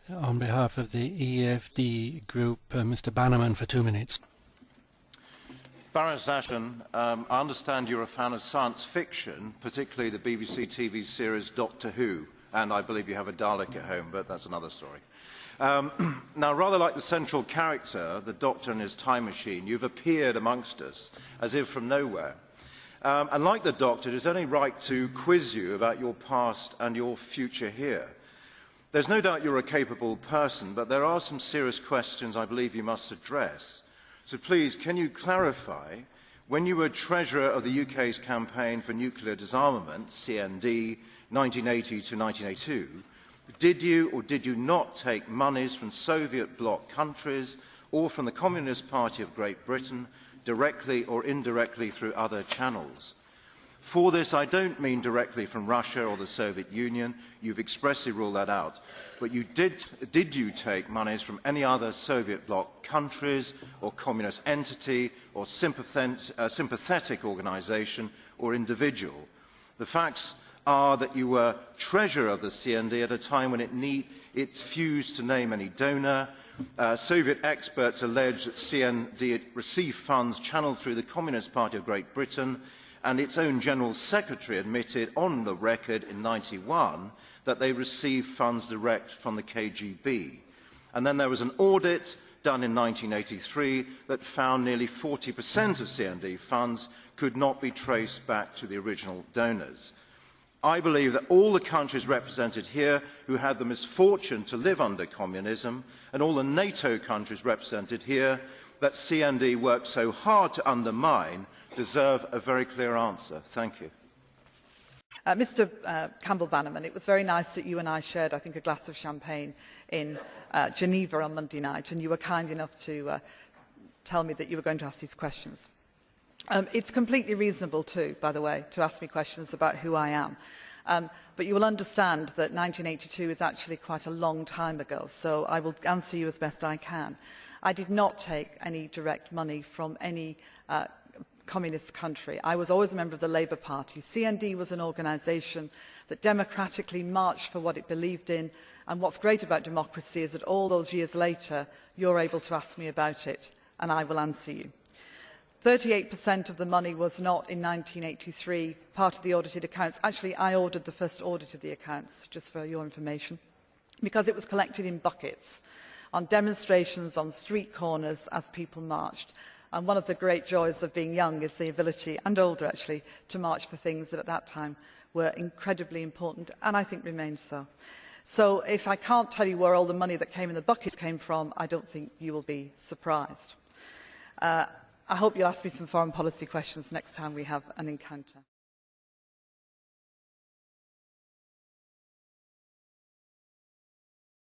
On behalf of the EFD group, Mr. Bannerman for 2 minutes. Baroness Ashton, I understand you're a fan of science fiction, particularly the BBC TV series Doctor Who, and I believe you have a Dalek at home, but that's another story. Now, rather like the central character, the Doctor and his time machine, you've appeared amongst us as if from nowhere. And like the Doctor, it is only right to quiz you about your past and your future here. There's no doubt you're a capable person, but there are some serious questions I believe you must address. So please, can you clarify, when you were Treasurer of the UK's Campaign for Nuclear Disarmament, CND, 1980 to 1982, did you or did you not take monies from Soviet bloc countries or from the Communist Party of Great Britain, directly or indirectly through other channels? For this, I don't mean directly from Russia or the Soviet Union. You've expressly ruled that out. But did you take monies from any other Soviet bloc countries or communist entity or sympathetic organisation or individual? The facts are that you were Treasurer of the CND at a time when it refused to name any donor. Soviet experts allege that CND received funds channeled through the Communist Party of Great Britain, and its own General Secretary admitted on the record in 1991 that they received funds direct from the KGB. And then there was an audit done in 1983 that found nearly 40% of CND funds could not be traced back to the original donors. I believe that all the countries represented here who had the misfortune to live under communism, and all the NATO countries represented here that CND worked so hard to undermine, deserve a very clear answer. Thank you. Mr. Campbell Bannerman, it was very nice that you and I shared, I think, a glass of champagne in Geneva on Monday night, and you were kind enough to tell me that you were going to ask these questions. It's completely reasonable too, by the way, to ask me questions about who I am. But you will understand that 1982 is actually quite a long time ago, so I will answer you as best I can. I did not take any direct money from any communist country. I was always a member of the Labour Party. CND was an organisation that democratically marched for what it believed in, and what's great about democracy is that all those years later, you're able to ask me about it, and I will answer you. 38% of the money was not in 1983 part of the audited accounts. Actually, I ordered the first audit of the accounts, just for your information, because it was collected in buckets on demonstrations, on street corners as people marched. And one of the great joys of being young is the ability, and older actually, to march for things that at that time were incredibly important, and I think remain so. So if I can't tell you where all the money that came in the buckets came from, I don't think you will be surprised. I hope you'll ask me some foreign policy questions next time we have an encounter.